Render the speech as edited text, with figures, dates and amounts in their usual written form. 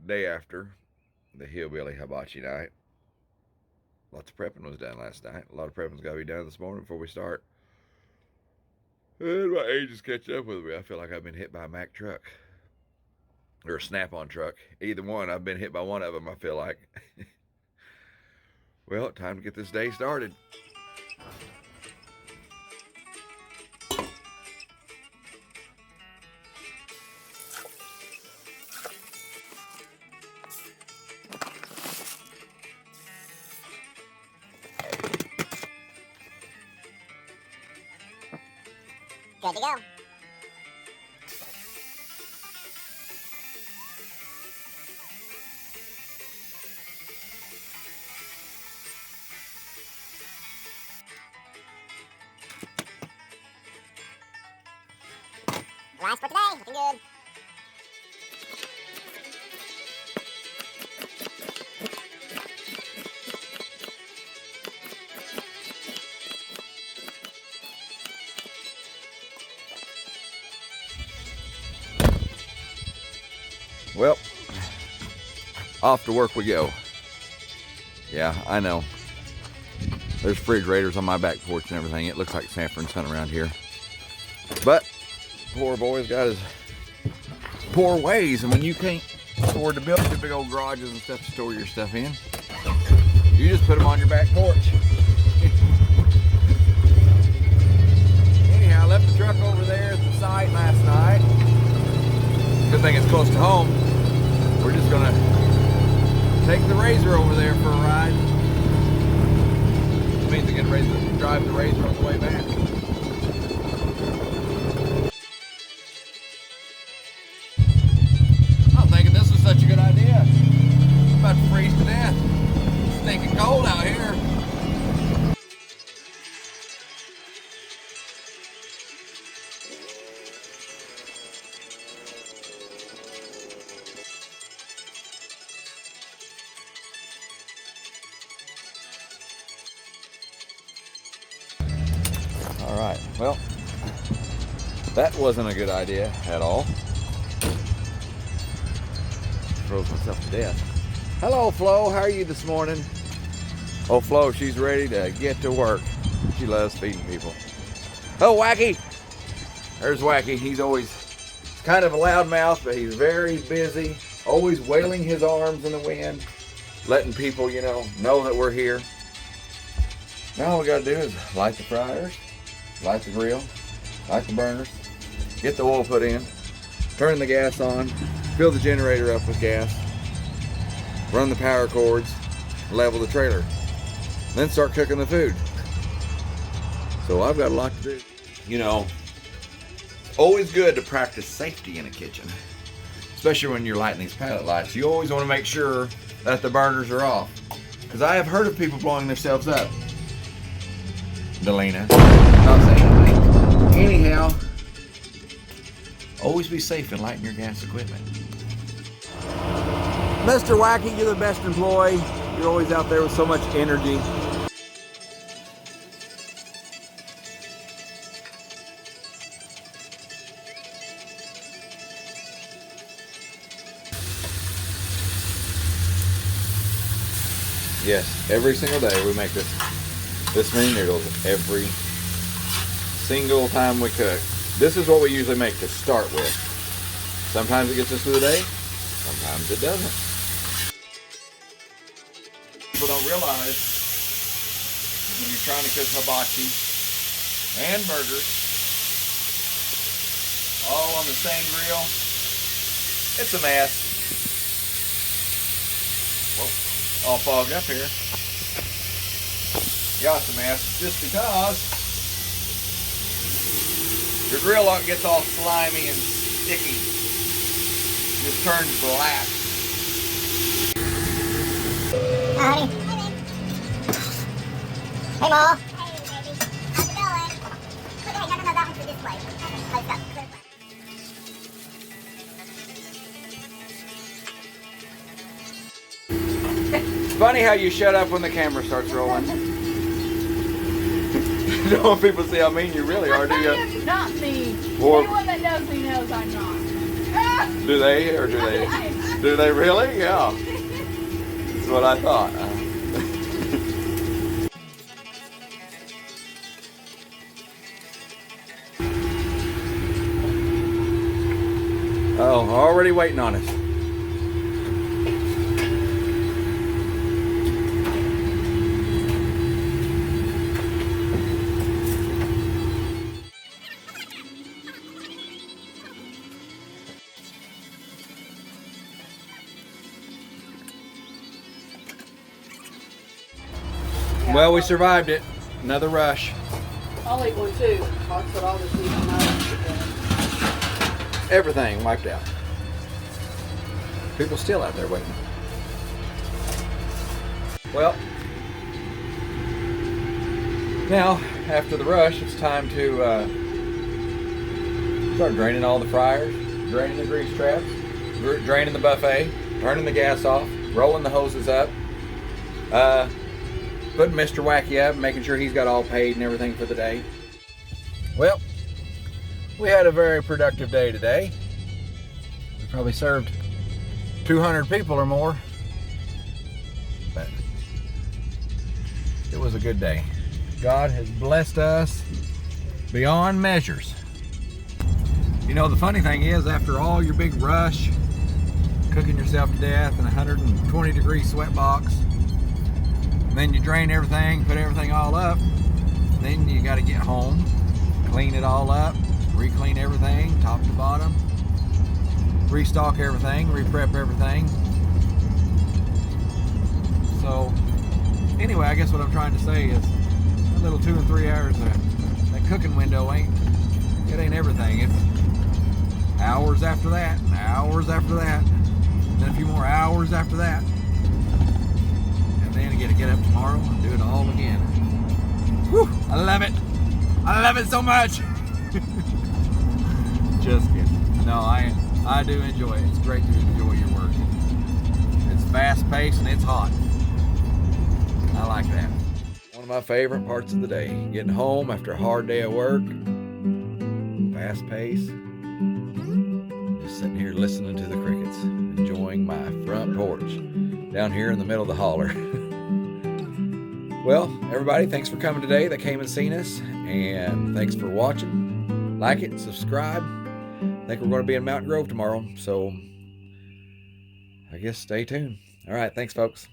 day after the Hillbilly Hibachi night. Lots of prepping was done last night. A lot of prepping's got to be done this morning before we start. And my age is catching up with me. I feel like I've been hit by a Mack truck. Or a Snap-on truck. Either one. I've been hit by one of them, I feel like. Well, time to get this day started. Good to go. Last for today, looking good. Well, off to work we go. Yeah, I know. There's refrigerators on my back porch and everything. It looks like Sanford and Son around here. But poor boy's got his poor ways, and when you can't afford to build your big old garages and stuff to store your stuff in, you just put them on your back porch. Anyhow, I left the truck over there at the site last night. Good thing it's close to home. We're just gonna take the Razor over there for a ride. It means I get ready to drive the Razor on the way back. I'm thinking this was such a good idea. I'm about to freeze to death. It's stinking cold out here. All right, well, that wasn't a good idea at all. Froze myself to death. Hello, Flo, how are you this morning? Oh, Flo, she's ready to get to work. She loves feeding people. Oh, Wacky. There's Wacky. He's kind of a loudmouth, but he's very busy, always wailing his arms in the wind, letting people, know that we're here. Now all we gotta do is light the fryers, light the grill, light the burners, get the oil put in, turn the gas on, fill the generator up with gas, run the power cords, level the trailer, then start cooking the food. So I've got a lot to do. It's always good to practice safety in a kitchen, especially when you're lighting these pallet lights. You always want to make sure that the burners are off, because I have heard of people blowing themselves up. Delina. Not saying anything. Anyhow, always be safe in lighting your gas equipment. Mr. Wacky, you're the best employee. You're always out there with so much energy. Yes, every single day we make this many noodles every single time we cook. This is what we usually make to start with. Sometimes it gets us through the day, sometimes it doesn't. People don't realize when you're trying to cook hibachi and burgers all on the same grill, it's a mess. Well, all fogged up here. Yeah, it's a mess, just because your grill gets all slimy and sticky. It just turns black. Hi, honey. Hey, Ma. Hey, baby. How's it going? Okay, no, that one's for this way. Let's go. It's funny how you shut up when the camera starts rolling. You don't want people to see how mean you really are, do you? I am not mean. Or, Anyone that knows me knows I'm not. do they, or do they? I'm Do they really? Yeah. That's what I thought. Oh, already waiting on us. Well, we survived it. Another rush. I'll eat one too. I'll put all this meat on my own. Everything wiped out. People still out there waiting. Well, now after the rush, it's time to start draining all the fryers, draining the grease traps, draining the buffet, turning the gas off, rolling the hoses up, putting Mr. Wacky up, making sure he's got all paid and everything for the day. Well, we had a very productive day today. We probably served 200 people or more, but it was a good day. God has blessed us beyond measures. You know, the funny thing is, after all your big rush, cooking yourself to death in a 120-degree sweat box, and then you drain everything, put everything all up, then you got to get home, clean it all up, re-clean everything, top to bottom, restock everything, re-prep everything. So, anyway, I guess what I'm trying to say is, a little 2 and 3 hours, that cooking window ain't everything. It's hours after that, and hours after that, and then a few more hours after that. And then you got to get up tomorrow and do it all again. Whew, I love it. I love it so much. Just kidding. No, I do enjoy it. It's great to enjoy your work. It's fast paced and it's hot. I like that. One of my favorite parts of the day. Getting home after a hard day at work. Fast pace. Just sitting here listening to the crickets. Enjoying my front porch. Down here in the middle of the holler. Well, everybody, thanks for coming today that came and seen us. And thanks for watching. Like it, subscribe. I think we're going to be in Mountain Grove tomorrow, so I guess stay tuned. All right, thanks, folks.